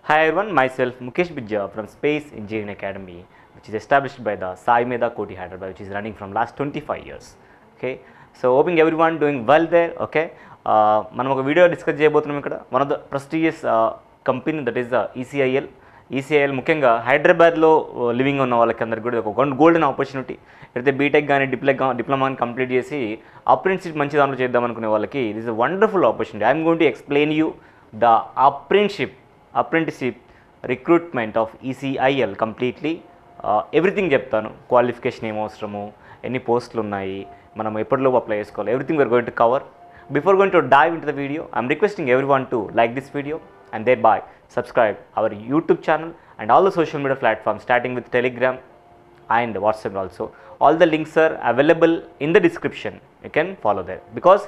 Hi everyone, myself Mukesh Bijja from Space Engineering Academy, which is established by the Sai Meda Koti Hyderabad, which is running from last 25 years. Okay, so hoping everyone doing well there. Okay, మనం ఒక video discuss చేయబోతున్నాం ఇక్కడ. One of the prestigious company that is the ECIL ముఖ్యంగా హైదరాబాద్లో living ఉన్న వాళ్ళకి అందరికీ కూడా ఒక గోల్డెన్ ఆపర్చునిటీ. అయితే బీటెక్ కానీ డిప్లొమా కానీ కంప్లీట్ చేసి అప్రెంటిస్షిప్ మంచి దాంట్లో చేద్దాం అనుకునే వాళ్ళకి it is a wonderful opportunity. I'm going to explain you the apprenticeship recruitment of ECIL completely. Everything చెప్తాను, క్వాలిఫికేషన్ ఏం అవసరము, ఎన్ని పోస్టులు ఉన్నాయి, మనం ఎప్పటిలోపు అప్లై చేసుకోవాలి, everything we're going to cover. Before going to dive into the video, I'm requesting everyone to like this video and thereby subscribe our YouTube channel and all the social media platforms starting with Telegram and WhatsApp also. All the links are available in the description. You can follow there because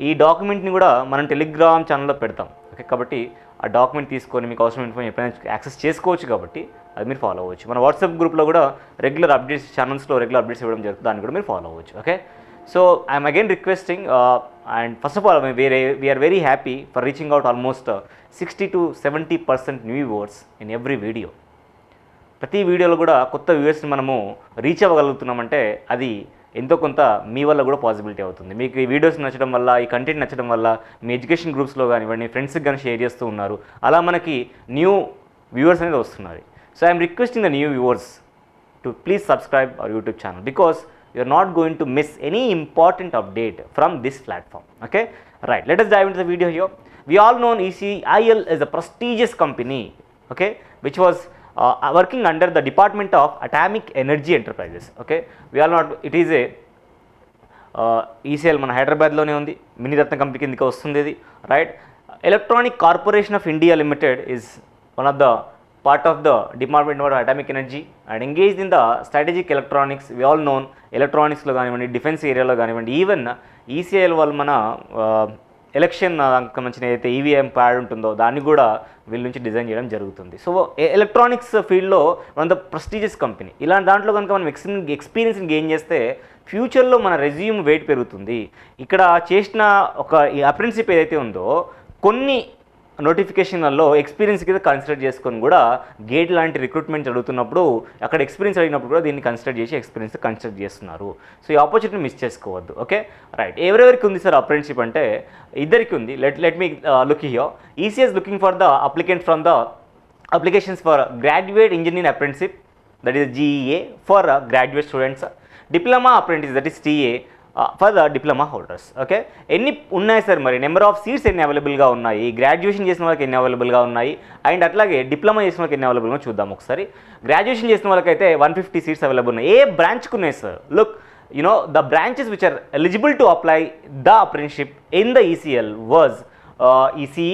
ఈ డాక్యుమెంట్ని కూడా మనం Telegram ఛానల్లో పెడతాం. Okay, కాబట్టి ఆ document తీసుకొని మీకు అవసరం ఇన్ఫర్మేషన్ ఎప్పుడైనా యాక్సెస్ చేసుకోవచ్చు, కాబట్టి అది మీరు ఫాలో అవ్వచ్చు. మన వాట్సాప్ గ్రూప్లో కూడా రెగ్యులర్ అప్డేట్స్, ఛానల్స్లో రెగ్యులర్ అప్డేట్స్ ఇవ్వడం జరుగుతుంది, దాన్ని కూడా మీరు ఫాలో అవ్వచ్చు. Okay, so I'm again requesting and first of all we're very happy for reaching out almost 60 to 70% new viewers in every video. ప్రతి వీడియోలో కూడా కొత్త వ్యూవర్స్ని మనము రీచ్ అవ్వగలుగుతున్నామంటే అది ఎంతో కొంత మీ వల్ల కూడా పాసిబిలిటీ అవుతుంది. మీకు ఈ వీడియోస్ నచ్చడం వల్ల, ఈ కంటెంట్ నచ్చడం వల్ల మీ ఎడ్యుకేషన్ గ్రూప్స్లో కానివ్వండి, ఫ్రెండ్స్కి కానీ షేర్ చేస్తూ ఉన్నారు, అలా మనకి న్యూ వ్యూవర్స్ అనేది వస్తున్నారు. So I'm requesting the new viewers to please subscribe our YouTube channel because you are not going to miss any important update from this platform. Okay, right, let us dive into the video here. We all know ECIL is a prestigious company, okay, which was working under the Department of Atomic Energy Enterprises. Okay, we all know it is a ECIL మన హైదరాబాద్లోనే ఉంది, mini రత్న company కిందకి వస్తుంది ఇది, right. Electronic corporation of India limited is one of the part of the Department of Atomic Energy and engaged in the strategic electronics. We all known ఎలక్ట్రానిక్స్లో కానివ్వండి, defence ఏరియాలో కానివ్వండి, even ECIL వాళ్ళు మన election సంబంధించిన ఏదైతే ఈవీఎం ప్యాడ్ ఉంటుందో దాన్ని కూడా వీళ్ళ నుంచి డిజైన్ చేయడం జరుగుతుంది. సో ఎలక్ట్రానిక్స్ ఫీల్డ్లో one of the prestigious company. ఇలాంటి దాంట్లో కనుక మనం ఎక్స్పీరియన్స్ని గెయిన్ చేస్తే ఫ్యూచర్లో మన రెజ్యూమ్ వెయిట్ పెరుగుతుంది. ఇక్కడ చేసిన ఒక అప్రెంటిస్షిప్ ఏదైతే ఉందో కొన్ని నోటిఫికేషన్లలో ఎక్స్పీరియన్స్ కింద కన్సిడర్ చేసుకొని కూడా గేట్ లాంటి రిక్రూట్మెంట్ జరుగుతున్నప్పుడు అక్కడ ఎక్స్పీరియన్స్ అడిగినప్పుడు కూడా దీన్ని కన్సిడర్ చేసి ఎక్స్పీరియన్స్ కన్సిడర్ చేస్తున్నారు. సో ఈ ఆపర్చునిటీ మిస్ చేసుకోవద్దు. Okay, right. ఎవరెవరికి ఉంది సార్ అప్రెంటిస్షిప్ అంటే ఇద్దరికి ఉంది. Let me look here. ECS looking for the applicant from the applications for graduate engineering apprenticeship that is GEA for graduate students, diploma apprentice that is TA for the diploma holders. Okay, ఎన్ని ఉన్నాయి sir, మరి number of seats ఎన్ని అవైలబుల్గా ఉన్నాయి, graduation చేసిన వాళ్ళకి ఎన్ని అవైలబుల్గా ఉన్నాయి, అండ్ అట్లాగే డిప్లొమా చేసిన వాళ్ళకి ఎన్ని అవైలబుల్గా చూద్దాం ఒకసారి. గ్రాడ్యుయేషన్ చేసిన వాళ్ళకైతే 150 సీట్స్ అవైలబుల్ ఉన్నాయి. ఏ బ్రాంచ్కి ఉన్నాయి sir? Look, you know the branches which are eligible to apply the apprenticeship in the ECL was ECE,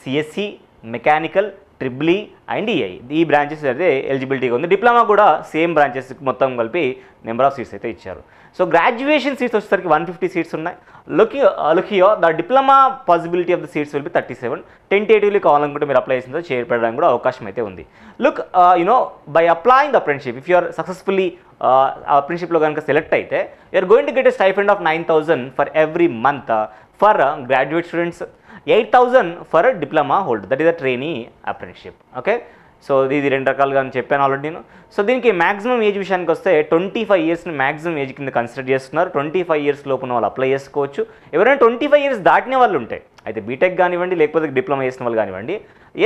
CSE, Mechanical, triple E and EI. ఈ బ్రాంచెస్ అయితే ఎలిజిబిలిటీగా ఉంది. డిప్లొమా కూడా సేమ్ బ్రాంచెస్ మొత్తం కలిపి నెంబర్ ఆఫ్ సీట్స్ అయితే ఇచ్చారు. So graduation seats వచ్చేసరికి 150 seats ఉన్నాయి. లుకియో the diploma possibility of the seats will be 37. Tentatively కావాలనుకుంటే మీరు అప్లై చేసిన చేర్పడడానికి కూడా అవకాశం అయితే ఉంది. Look, by applying the apprenticeship, if you are successfully అప్రెంటిస్షిప్లో కనుక సెలెక్ట్ అయితే you are going to get a stipend of 9,000 for every month for graduate students, 8,000 for diploma holder that is a trainee apprenticeship. Okay, so ఇది రెండు రకాలుగా అని చెప్పాను already నేను. So దీనికి మ్యాక్సిమం ఏజ్ విషయానికి వస్తే 25 ఇయర్స్ని మ్యాక్సిమం ఏజ్ కింద కన్సిడర్ చేస్తున్నారు. 25 ఇయర్స్ లోపున వాళ్ళు అప్లై చేసుకోవచ్చు. ఎవరైనా 25 ఇయర్స్ దాటిన వాళ్ళు ఉంటాయి, అయితే బీటెక్ కానివ్వండి లేకపోతే డిప్లొమా చేసిన వాళ్ళు కానివ్వండి,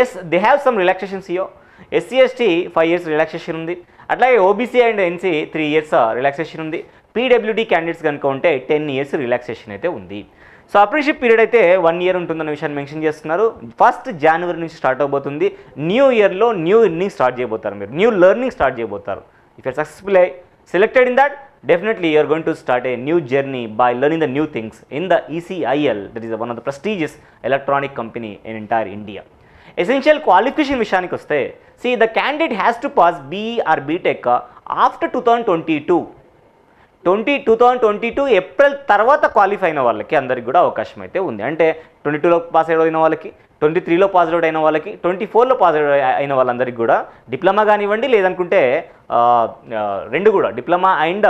yes they have some relaxations here. SC ST 5 years relaxation ఉంది. అట్లాగే OBC and NC 3 years relaxation ఉంది. పీడబ్ల్యూడీ క్యాండిడేట్స్ కనుక ఉంటే 10 ఇయర్స్ రిలాక్సేషన్ అయితే ఉంది. సో అప్రెంటిస్షిప్ పీరియడ్ అయితే 1 ఇయర్ ఉంటుందన్న విషయాన్ని మెన్షన్ చేస్తున్నారు. 1st January నుంచి స్టార్ట్ అవబోతుంది. న్యూ ఇయర్లో న్యూ ఇన్నింగ్ స్టార్ట్ చేయబోతారు, మీరు న్యూ లెర్నింగ్ స్టార్ట్ చేయబోతారు. If you're successful selected in that, definitely you are going to start a new journey by learning the new things in the ECIL, that is one of the prestigious electronic company in entire India. Essential qualification విషయానికి వస్తే, see the candidate has to pass BE or BTech after 2022 April తర్వాత qualify అయిన వాళ్ళకి అందరికి కూడా అవకాశం అయితే ఉంది. అంటే 22లో పాస్ అవుట్ అయిన వాళ్ళకి, 23లో పాస్ అవుట్ అయిన వాళ్ళకి, 24లో పాస్ అవుట్ అయిన వాళ్ళందరికీ కూడా డిప్లొమా కానివ్వండి లేదనుకుంటే రెండు కూడా డిప్లొమా అండ్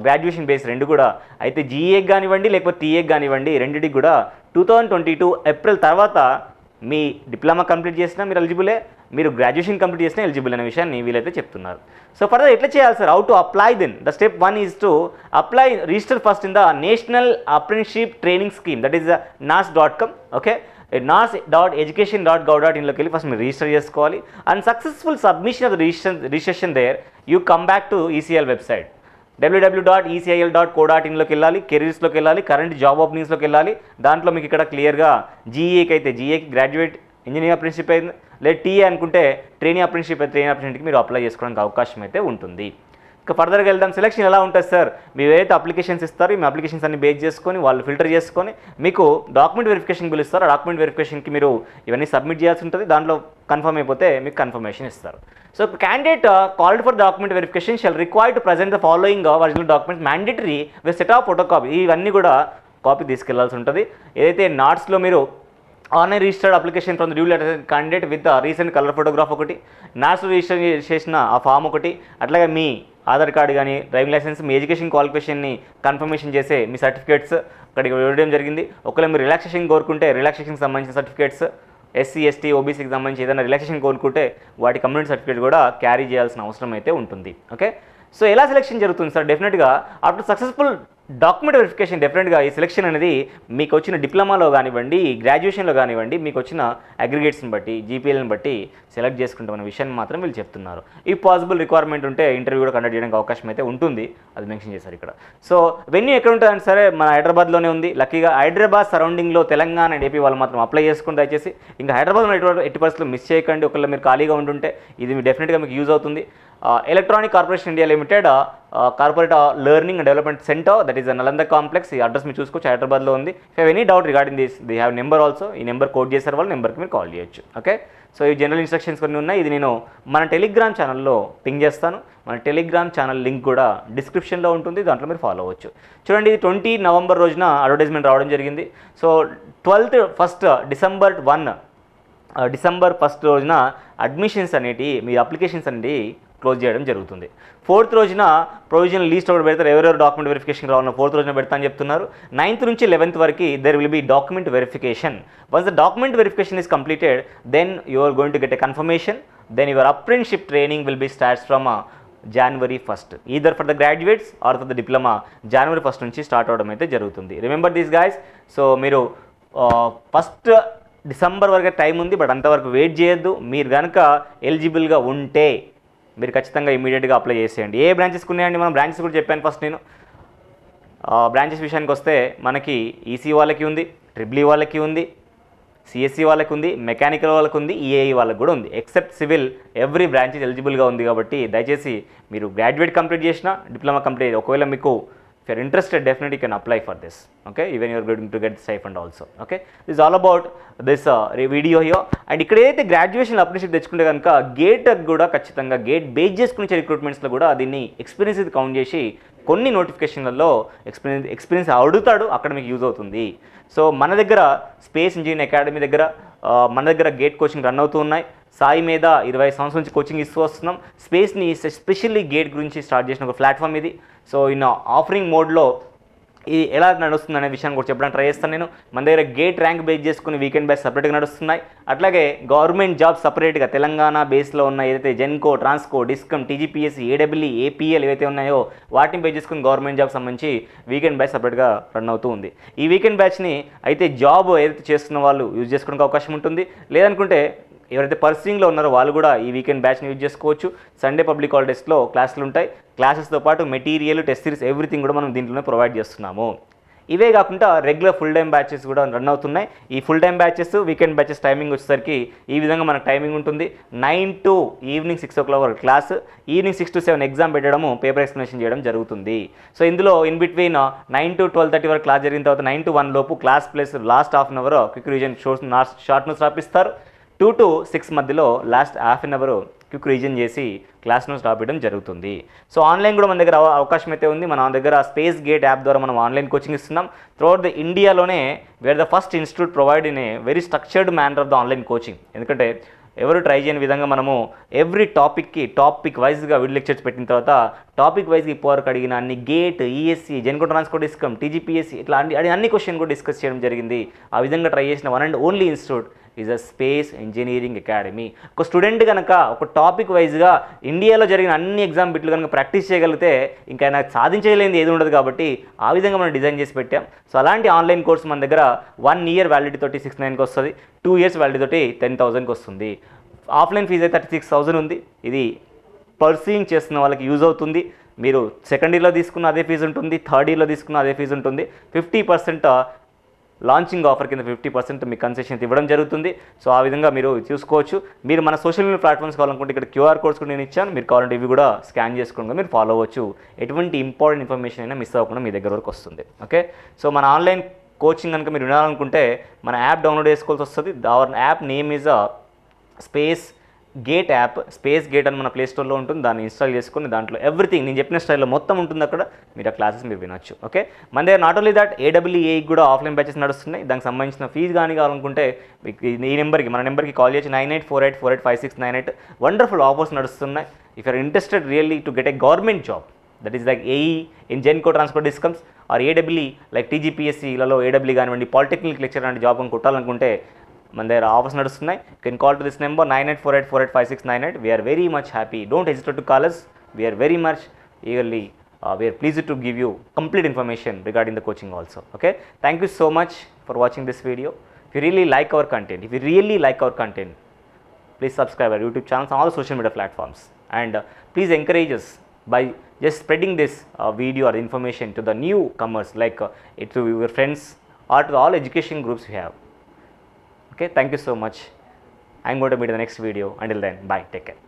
గ్రాడ్యుయేషన్ బేస్ రెండు కూడా అయితే జీఏకి కానివ్వండి లేకపోతే టీఏకి కానివ్వండి రెండింటికి కూడా 2022 ఏప్రిల్ తర్వాత మీ డిప్లొమా కంప్లీట్ చేసినా మీరు ఎలిజిబులే, మీరు గ్రాడ్యుయేషన్ కంప్లీట్ చేసినా ఎలిజిబుల్ అనే విషయాన్ని వీళ్ళైతే చెప్తున్నారు. సో ఫర్దర్ ఎట్లా చేయాలి sir, how to apply then? The step 1 is to apply, register first in the national apprenticeship training scheme, that is nas.com. Okay, nas.education.gov.in లోకి వెళ్ళి ఫస్ట్ మీరు రిజిస్టర్ చేసుకోవాలి. And successful submission of the registration there you come back to ECIL website, www.ecil.co.in లోకి వెళ్ళాలి, కెరీర్స్లోకి వెళ్ళాలి, current job ఓపెనింగ్స్లోకి వెళ్ళాలి. దాంట్లో మీకు ఇక్కడ క్లియర్గా జీఏకి అయితే జీఏకి గ్రాడ్యుయేట్ ఇంజనీరింగ్ అప్రెంటిస్షిప్ అయింది, లేదా టీఏ అనుకుంటే ట్రైనింగ్ అప్రెంటిస్షిప్ అయితే ట్రైనింగ్ అప్రెంటిస్షిప్కి మీరు అప్లై చేసుకోవడానికి అవకాశం అయితే ఉంటుంది. ఇంకా ఫర్దర్గా వెళ్దాం. సెలక్షన్ ఎలా ఉంటుంది సార్, మీరు ఏదైతే అప్లికేషన్స్ ఇస్తారో మీ అప్లికేషన్స్ అన్ని బేస్ చేసుకొని వాళ్ళు ఫిల్టర్ చేసుకొని మీకు డాక్యుమెంట్ వెరిఫికేషన్ బిల్ ఇస్తారు. ఆ డాక్యుమెంట్ వెరిఫికేషన్కి మీరు ఇవన్నీ సబ్మిట్ చేయాల్సి ఉంటుంది. దాంట్లో కన్ఫర్మ్ అయిపోతే మీకు కన్ఫర్మేషన్ ఇస్తారు. So candidate called for document verification shall required to present the following original documents mandatory with set of photo copy. ఇవన్నీ కూడా కాపీ తీసుకెళ్లాల్సి ఉంటుంది. ఏదైతే నాట్స్లో మీరు online registered application from the due letter candidate with recent colour photograph ఒకటి, నాట్స్లో register చేసిన ఆ form ఒకటి, అట్లాగే మీ ఆధార్ కార్డు కానీ డ్రైవింగ్ లైసెన్స్, మీ ఎడ్యుకేషన్ క్వాలిఫికేషన్ని కన్ఫర్మేషన్ చేసే మీ సర్టిఫికేట్స్ అక్కడికి ఇవ్వడం జరిగింది. ఒకవేళ మీరు రిలాక్సేషన్ కోరుకుంటే రిలాక్సేషన్కి సంబంధించిన సర్టిఫికేట్స్, SC ST OBCకి సంబంధించి ఏదైనా రిలాక్సేషన్ కోరుకుంటే వాటి కమ్యూనిటీ సర్టిఫికేట్ కూడా క్యారీ చేయాల్సిన అవసరం అయితే ఉంటుంది. ఓకే, సో ఎలా సెలెక్షన్ జరుగుతుంది సార్? డెఫినెట్గా ఆఫ్టర్ సక్సెస్ఫుల్ డాక్యుమెంట్ వెరిఫికేషన్ డెఫినెట్గా ఈ సెలెక్షన్ అనేది మీకు వచ్చిన డిప్లొమాలో కానివ్వండి, గ్రాడ్యుయేషన్లో కానివ్వండి, మీకు వచ్చిన అగ్రిగేట్స్ని బట్టి, GPLని బట్టి సెలెక్ట్ చేసుకుంటామన్న విషయాన్ని మాత్రం వీళ్ళు చెప్తున్నారు. ఈ పాసిబుల్ రిక్వైర్మెంట్ ఉంటే ఇంటర్వ్యూ కూడా కండక్ట్ చేయడానికి అవకాశం అయితే ఉంటుంది, అది మెన్షన్ చేశారు ఇక్కడ. సో వెన్యూ ఎక్కడ ఉంటుందంటే సరే మన హైదరాబాద్లోనే ఉంది. లక్కీగా హైదరాబాద్ సరౌండింగ్లో తెలంగాణ అండ్ AP వాళ్ళు మాత్రం అప్లై చేసుకుని దయచేసి ఇంకా హైదరాబాద్లో ఎట్టి పరిస్థితుల్లో మిస్ చేయకండి. ఒకవేళ మీరు ఖాళీగా ఉంటుంటే ఇది డెఫినెట్గా మీకు యూజ్ అవుతుంది. Electronic corporation India limited corporate learning and development centre, that is Nalanda complex. ఈ అడ్రస్ మీరు చూసుకోవచ్చు, హైదరాబాద్లో ఉంది. If any doubt regarding this they have number also. ఈ నెంబర్ కోడ్ చేశారు వాళ్ళు, నెంబర్కి మీరు కాల్ చేయొచ్చు. ఓకే, సో ఈ జనరల్ ఇన్స్ట్రక్షన్స్ కొన్ని ఉన్నాయి. ఇది నేను మన టెలిగ్రామ్ ఛానల్లో పింగ్ చేస్తాను. మన టెలిగ్రామ్ ఛానల్ లింక్ కూడా డిస్క్రిప్షన్లో ఉంటుంది, దాంట్లో మీరు ఫాలో అవ్వచ్చు. చూడండి, ఇది 20 నవంబర్ రోజున అడ్వర్టైజ్మెంట్ రావడం జరిగింది. సో డిసెంబర్ 1 రోజున అడ్మిషన్స్ అనేటి మీ అప్లికేషన్స్ అనేవి క్లోజ్ చేయడం జరుగుతుంది. 4th రోజున ప్రొవిజనల్ లీస్ట్ ఒకటి పెడతారు, ఎవరెవరు డాక్యుమెంట్ వెరిఫికేషన్ రావాలన్న 4th రోజున పెడతా అని చెప్తున్నారు. 9th నుంచి 11th వరకు there will be document verification. Once the document verification is completed, then you are going to get a confirmation. Then your apprenticeship training will be starts from January 1st, either for the graduates or for the diploma. January 1st నుంచి start అవడం అయితే జరుగుతుంది. Remember this guys. So మీరు 1st December వరకు time ఉంది, but అంతవరకు wait చేయొద్దు. మీరు కనుక ఎలిజిబుల్గా ఉంటే మీరు ఖచ్చితంగా ఇమీడియట్గా అప్లై చేసేయండి. ఏ బ్రాంచెస్కి ఉన్నాయండి, మనం బ్రాంచెస్ కూడా చెప్పాను ఫస్ట్ నేను. బ్రాంచెస్ విషయానికి వస్తే మనకి EC వాళ్ళకి ఉంది, EEE వాళ్ళకి ఉంది, CSE వాళ్ళకి ఉంది, మెకానికల్ వాళ్ళకి ఉంది, EAE వాళ్ళకి కూడా ఉంది. ఎక్సెప్ట్ సివిల్ ఎవ్రీ బ్రాంచెస్ ఎలిజిబుల్గా ఉంది. కాబట్టి దయచేసి మీరు గ్రాడ్యుయేట్ కంప్లీట్ చేసిన, డిప్లొమా కంప్లీట్, ఒకవేళ మీకు if you are interested, definitely you can apply for this. Okay, even you are going to get the stipend also. Okay, this is all about this video here. And ఇక్కడ ఏదైతే graduation apprenticeship తెచ్చుకుంటే కనుక gate కూడా ఖచ్చితంగా gate base చేసుకునే రిక్రూట్మెంట్స్లో కూడా దీన్ని experience ఇది కౌంట్ చేసి కొన్ని నోటిఫికేషన్లలో ఎక్స్పీరియన్స్ అడుగుతాడు, అక్కడ మీకు యూజ్ అవుతుంది. సో మన దగ్గర స్పేస్ ఇంజనీరింగ్ అకాడమీ దగ్గర మన దగ్గర గేట్ కోచింగ్ రన్ అవుతూ ఉన్నాయి. సాయి మీద 20 సంవత్సరాల నుంచి కోచింగ్ ఇస్తూ వస్తున్నాం. స్పేస్ని ఎస్పెషల్లీ గేట్ గురించి స్టార్ట్ చేసిన ఒక ప్లాట్ఫామ్ ఇది. సో ఇన్ ఆఫరింగ్ మోడ్లో ఇది ఎలా నడుస్తుంది అనే విషయాన్ని కూడా చెప్పడానికి ట్రై చేస్తాను నేను. మన దగ్గర గేట్ ర్యాంక్ బేస్ చేసుకుని వీకెండ్ బ్యాచ్ సపరేట్గా నడుస్తున్నాయి. అట్లాగే గవర్నమెంట్ జాబ్ సపరేట్గా తెలంగాణ బేస్లో ఉన్న ఏదైతే Genco, Transco, discom, TGPSC, AEE, APL ఏవైతే ఉన్నాయో వాటిని బేస్ చేసుకుని గవర్నమెంట్ జాబ్ సంబంధించి వీకెండ్ బ్యాచ్ సపరేట్గా రన్ అవుతూ ఉంది. ఈ వీకెండ్ బ్యాచ్ని అయితే జాబ్ ఏదైతే చేస్తున్న వాళ్ళు యూజ్ చేసుకోవడానికి అవకాశం ఉంటుంది. లేదనుకుంటే ఎవరైతే పర్సింగ్లో ఉన్నారో వాళ్ళు కూడా ఈ వీకెండ్ బ్యాచ్ని యూజ్ చేసుకోవచ్చు. సండే పబ్లిక్ హాలిడేస్లో క్లాసులు ఉంటాయి. క్లాసెస్తో పాటు మెటీరియల్, టెస్ట్ సిరీస్ ఎవ్రీథింగ్ కూడా మనం దీంట్లోనే ప్రొవైడ్ చేస్తున్నాము. ఇవే కాకుండా రెగ్యులర్ ఫుల్ టైం బ్యాచెస్ కూడా రన్ అవుతున్నాయి. ఈ full time batches, weekend batches timing వచ్చేసరికి ఈ విధంగా మనకు టైమింగ్ ఉంటుంది. 9 to ఈవినింగ్ 6 o'clock వరకు క్లాస్, ఈవినింగ్ 6 to 7 ఎగ్జామ్ పెట్టడము, పేపర్ ఎక్స్ప్లెనేషన్ చేయడం జరుగుతుంది. సో ఇందులో ఇన్ బిట్వీన్ 9 to 12:30 వరకు క్లాస్ జరిగిన తర్వాత 9 to 1 లోపు class plus last half an hour quick revision short notes రాపిస్తారు. 2 to 6 మధ్యలో last half an hour quick revision చేసి క్లాస్ నోట్స్ రాయడం జరుగుతుంది. సో ఆన్లైన్ కూడా మన దగ్గర అవకాశం అయితే ఉంది. మన దగ్గర స్పేస్ గేట్ యాప్ ద్వారా మనం ఆన్లైన్ కోచింగ్ ఇస్తున్నాం. త్రూఅవుట్ ద ఇండియాలోనే wear the first institute provide in a very structured manner of the online coaching. ఎందుకంటే ఎవరు ట్రై చేయని విధంగా మనము ఎవ్రీ టాపిక్ వైజ్గా వీడియో లెక్చర్స్ పెట్టిన తర్వాత టాపిక్ వైజ్గా ఇప్పటివరకు అడిగిన అన్ని gate, ESC, Genco, Transco, discom, TGPSC ఇట్లా అన్ని క్వశ్చన్ కూడా డిస్కస్ చేయడం జరిగింది. ఆ విధంగా ట్రై చేసిన one and only institute is a space engineering academy. ఒక స్టూడెంట్ కనుక ఒక టాపిక్ వైజ్గా ఇండియాలో జరిగిన అన్ని ఎగ్జామ్ బిట్లు కనుక ప్రాక్టీస్ చేయగలిగితే ఇంకా నాకు సాధించలేనిది ఏది ఉండదు. కాబట్టి ఆ విధంగా మనం డిజైన్ చేసి పెట్టాం. సో అలాంటి ఆన్లైన్ కోర్స్ మన దగ్గర 1 year వ్యాలిడిటీ తోటి 6,900కి వస్తుంది, 2 years వ్యాలిడిటీ తోటి 10,000కి వస్తుంది. ఆఫ్లైన్ ఫీజు అయితే 36,000 ఉంది. ఇది పర్సీయింగ్ చేస్తున్న వాళ్ళకి యూజ్ అవుతుంది. మీరు సెకండ్ ఇయర్లో తీసుకున్న అదే ఫీజు ఉంటుంది, థర్డ్ ఇయర్లో తీసుకున్న అదే ఫీజు ఉంటుంది. 50% లాంచింగ్ ఆఫర్ కింద 50% మీకు కన్సెషన్ ఇవ్వడం జరుగుతుంది. సో ఆ విధంగా మీరు చూసుకోవచ్చు. మీరు మన సోషల్ మీడియా ప్లాట్ఫామ్స్ కావాలనుకుంటే ఇక్కడ QR కోడ్స్ కూడా నేను ఇచ్చాను. మీరు కావాలంటే ఇవి కూడా స్కాన్ చేసుకోవడం మీరు ఫాలో అవ్వచ్చు. ఎటువంటి ఇంపార్టెంట్ ఇన్ఫర్మేషన్ అయినా మిస్ అవ్వకుండా మీ దగ్గర వరకు వస్తుంది. ఓకే, సో మన ఆన్లైన్ కోచింగ్ కనుక మీరు వినాలనుకుంటే మన యాప్ డౌన్లోడ్ చేసుకోవాల్సి వస్తుంది. Hour app name is space gate app. Space gate అని మన ప్లే స్టోర్లో ఉంటుంది. దాన్ని ఇన్స్టాల్ చేసుకుని దాంట్లో ఎవ్రీథింగ్ నేను చెప్పిన స్టైల్లో మొత్తం ఉంటుంది. అక్కడ మీరు ఆ క్లాసెస్ మీరు వినొచ్చు. ఓకే, మన దగ్గర నాట్ ఓన్లీ దట్ AEE కూడా ఆఫ్లైన్ బ్యాచెస్ నడుస్తున్నాయి. దానికి సంబంధించిన ఫీజు కానీ కావాలనుకుంటే ఈ నెంబర్కి మన నెంబర్కి కాల్ చేసి 9848485698 వండర్ఫుల్ ఆఫర్స్ నడుస్తున్నాయి. If you're interested really to get a government job that is like AE in Genco transport discoms or AEE like TGPSCలలో AEE కానివ్వండి, పాలిటెక్నిక్ లెక్చర్ లాంటి జాబ్ అని కొట్టాలనుకుంటే మన దగ్గర ఆఫర్స్ నడుస్తున్నాయి. You can call to this number 9848485698. We're very much happy. Don't hesitate to call us. We're very much eagerly we are pleased to give you complete information regarding the coaching also. Okay, thank you so much for watching this video. If you really like our content, please subscribe our YouTube channels on all social media platforms, and please encourage us by just spreading this video or information to the newcomers, like to your friends or to all education groups you have. Okay, thank you so much. I'm going to meet in the next video. Until then, bye, take care.